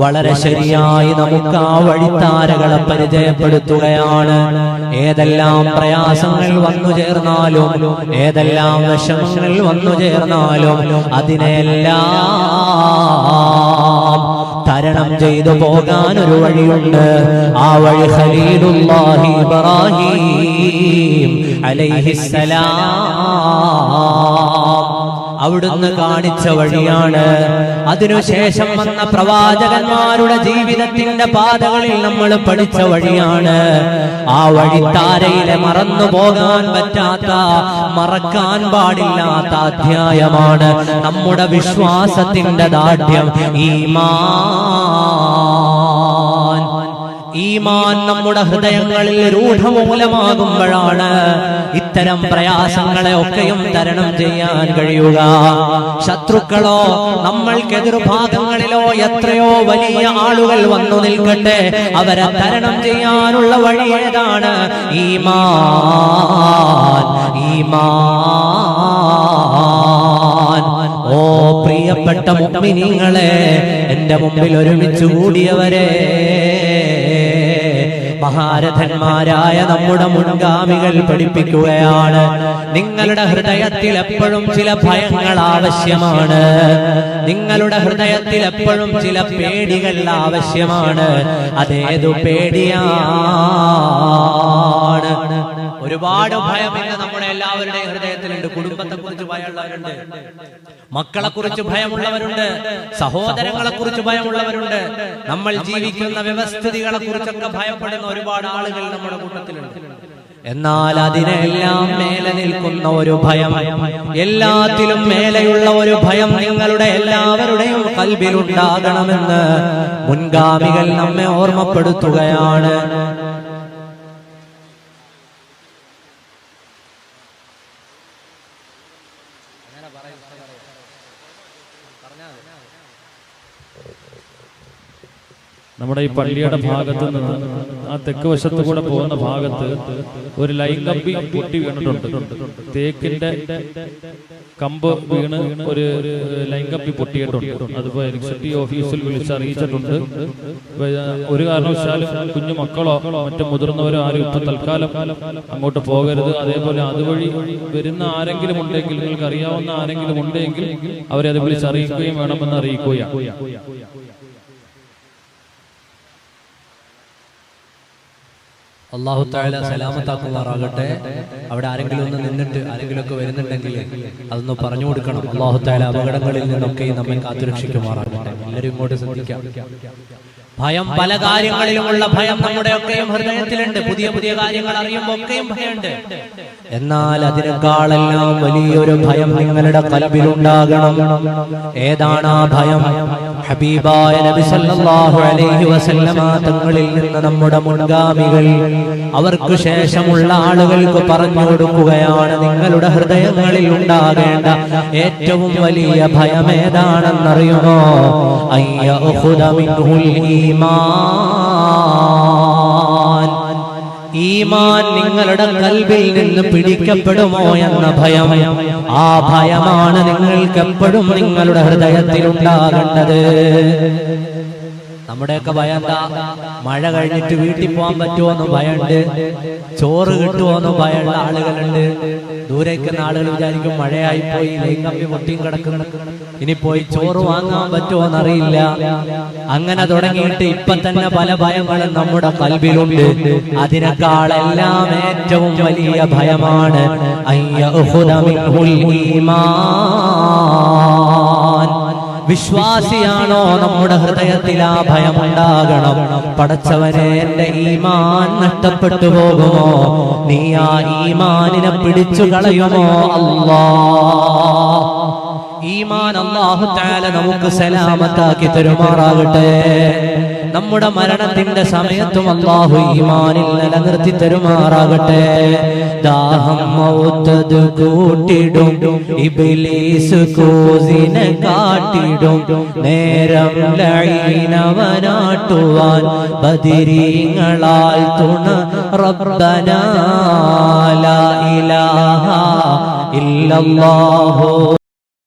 വളരെ ശരിയായി നമുക്ക് ആ വഴിത്താരകളെ പരിചയപ്പെടുത്തുകയാണ്. ഏതെല്ലാം പ്രയാസങ്ങൾ വന്നു ചേർന്നാലും, ഏതെല്ലാം വിഷമങ്ങൾ വന്നു ചേർന്നാലും അതിനെല്ലാം തരണം ചെയ്തു പോകാൻ ഒരു വഴിയുണ്ട്. ആ വഴി ഖലീലുല്ലാഹി ഇബ്രാഹീം അലൈഹിസ്സലാം അവിടുന്ന് കാണിച്ച വഴിയാണ്. അതിനുശേഷം വന്ന പ്രവാചകന്മാരുടെ ജീവിതത്തിന്റെ പാതകളിൽ നമ്മൾ പഠിച്ച വഴിയാണ്. ആ വഴിത്താരയിലെ മറന്നു പോകാൻ പറ്റാത്ത, മറക്കാൻ പാടില്ലാത്ത അധ്യായമാണ് നമ്മുടെ വിശ്വാസത്തിന്റെ ദാഢ്യം, ഈമാൻ. ഈമാൻ നമ്മുടെ ഹൃദയങ്ങളിൽ രൂഢമൂലമാകുമ്പോഴാണ് ഇത്തരം പ്രയാസങ്ങളെ ഒക്കെയും തരണം ചെയ്യാൻ കഴിയുക. ശത്രുക്കളോ നമ്മൾക്കെതിർഭാഗങ്ങളിലോ എത്രയോ വലിയ ആളുകൾ വന്നു നിൽക്കട്ടെ, അവരെ തരണം ചെയ്യാനുള്ള വഴി ഏതാണ്? ഈമാൻ, ഈമാൻ. ഓ പ്രിയപ്പെട്ട മുഅ്മിനീങ്ങളെ, എന്റെ മുമ്പിൽ ഒരുമിച്ച് കൂടിയവരെ, മഹാരഥന്മാരായ നമ്മുടെ മുൻഗാമികൾ പഠിപ്പിക്കുകയാണ്, നിങ്ങളുടെ ഹൃദയത്തിൽ എപ്പോഴും ചില ഭയങ്ങൾ ആവശ്യമാണ്. നിങ്ങളുടെ ഹൃദയത്തിൽ എപ്പോഴും ചില പേടികൾ ആവശ്യമാണ്. അതേതു പേടിയാണ്? ഒരുപാട് ഭയം ഇന്ന് നമ്മുടെ എല്ലാവരുടെയും ഹൃദയത്തിലുണ്ട്. കുടുംബത്തെ കുറിച്ച് ഭയമുള്ളവരുണ്ട്, മക്കളെ കുറിച്ച് ഭയമുള്ളവരുണ്ട്, സഹോദരങ്ങളെ കുറിച്ച് ഭയമുള്ളവരുണ്ട്, നമ്മൾ ജീവിക്കുന്ന വ്യവസ്ഥിതികളെ കുറിച്ചൊക്കെ ഭയപ്പെടുന്ന ഒരുപാട് ആളുകൾ നമ്മുടെ കൂട്ടത്തിലുണ്ട്. എന്നാൽ അതിനെല്ലാം മേലെ നിൽക്കുന്ന ഒരു ഭയം, എല്ലാത്തിലും മേലെയുള്ള ഒരു ഭയം നിങ്ങളുടെ എല്ലാവരുടെയും ഖൽബിലുണ്ടാകണമെന്ന് മുൻഗാമികൾ നമ്മെ ഓർമ്മപ്പെടുത്തുകയാണ്. നമ്മുടെ ഈ പള്ളിയുടെ ഭാഗത്ത് നിന്ന് ആ തെക്ക് വശത്ത് കൂടെ പോകുന്ന ഭാഗത്ത് ഒരു ലൈൻ കമ്പി പൊട്ടി വീണിട്ടുണ്ട്. തേക്കിന്റെ കമ്പ് വീണ് ഒരു ലൈൻ കമ്പി പൊട്ടിയിട്ടുണ്ട്. അതിപ്പോ ഇലക്ട്രിസിറ്റി ഓഫീസിൽ വിളിച്ചറിയിച്ചിട്ടുണ്ട്. ഒരു കാരണവശാലും കുഞ്ഞു മക്കളോ മറ്റു മുതിർന്നവരോ ആരും ഇപ്പൊ തൽക്കാലം അങ്ങോട്ട് പോകരുത്. അതേപോലെ അതുവഴി വരുന്ന ആരെങ്കിലും ഉണ്ടെങ്കിൽ, നിങ്ങൾക്ക് അറിയാവുന്ന ആരെങ്കിലും ഉണ്ടെങ്കിൽ അവരെ അത് വിളിച്ചറിയിക്കുകയും വേണമെന്ന് അറിയിക്കുകയാണ്. അല്ലാഹു തആല സലാമത്താക്കുമാറാകട്ടെ. അവിടെ ആരെങ്കിലും ഒന്ന് നിന്നിട്ട് ആരെങ്കിലും ഒക്കെ വരുന്നുണ്ടെങ്കിൽ അതൊന്ന് പറഞ്ഞു കൊടുക്കണം. അല്ലാഹു തആല അപകടങ്ങളിൽ നിന്നൊക്കെ നമ്മെ കാത്തുരക്ഷിക്കുമാറാകട്ടെ. എല്ലാവരും ഇങ്ങോട്ട് ശ്രദ്ധിക്കാം. ഭയം, പല കാര്യങ്ങളിലുമുള്ള ഭയം നമ്മുടെയൊക്കെയും ഹൃദയത്തിലുണ്ട്. പുതിയ പുതിയ കാര്യങ്ങൾ അറിയുമ്പോൾ ഒക്കെയും ഭയമുണ്ട്. എന്നാൽ അതിനേക്കാളെല്ലാം വലിയൊരു ഭയം നിങ്ങളുടെ ഖൽബിലുണ്ടാകണം. ഏതാണ് ആ ഭയം? ഹബീബായ നബി സല്ലല്ലാഹു അലൈഹി വസല്ലമ തങ്ങളിൽ നിന്ന് നമ്മുടെ മുൻഗാമികൾ അവർക്ക് ശേഷമുള്ള ആളുകൾക്ക് പറഞ്ഞു കൊടുക്കുകയാണ്, നിങ്ങളുടെ ഹൃദയങ്ങളിൽ ഉണ്ടാകേണ്ട ഏറ്റവും വലിയ ഭയം ഏതാണെന്നറിയുമോ? അയ്യഖുദ മിൻഹുൽ ഈമാൻ. ഈമാൻ നിങ്ങളുടെ ഖൽബിൽ നിന്ന് പിടിക്കപ്പെടുമോ എന്ന ഭയം. ആ ഭയമാണ് നിങ്ങൾക്ക് എപ്പോഴും നിങ്ങളുടെ ഹൃദയത്തിൽ ഉണ്ടാകേണ്ടത്. നമ്മുടെയൊക്കെ ഭയം എന്താ? മഴ കഴിഞ്ഞിട്ട് വീട്ടിൽ പോകാൻ പറ്റുമോന്ന് ഭയമുണ്ട്, ചോറ് കിട്ടുമോന്ന് ഭയമുള്ള ആളുകളുണ്ട്. ദൂരേക്കുന്ന ആളുകൾ വിചാരിക്കും മഴയായി പോയി, ലൈൻ കമ്പി പൊട്ടിയും കിടക്കുന്നു, ഇനി പോയി ചോറ് വാങ്ങാൻ പറ്റുമോന്നറിയില്ല. അങ്ങനെ തുടങ്ങിയിട്ട് ഇപ്പൊ തന്നെ പല ഭയങ്ങളും നമ്മുടെ ഖൽബിലുണ്ട്. അതിനേക്കാളെല്ലാം ഏറ്റവും വലിയ ഭയമാണ് അയ്യഖുദ മിൻഹുൽ ഈമാൻ. വിശ്വാസിയാണോ നമ്മുടെ ഹൃദയത്തിൽ ആ ഭയമുണ്ടാകണം. പടച്ചവനെ, എന്റെ ഈമാൻ നഷ്ടപ്പെട്ടു പോകുമോ? നീ ആ ഈമാനിനെ പിടിച്ചു കളയുമോ അല്ലാഹ്? ഈമാൻ അല്ലാഹു തആല നമുക്ക് സലാമത്താക്കി തരുമാറാകട്ടെ. നമ്മുടെ മരണത്തിന്റെ സമയത്തും അല്ലാഹു ഈമാനിൽ നിലനിർത്തി തരുമാറാകട്ടെ. ദാഹം മൗത്തത് കൂട്ടിടും, ഇബ്ലീസ് കൂസിനെ കാട്ടിടും, നേരം ലഈനവനാട്ടുവാൻ ബദരീങ്ങളാൽ തുണ റബ്ബനാ ലാ ഇലാഹ ഇല്ലല്ലാഹു.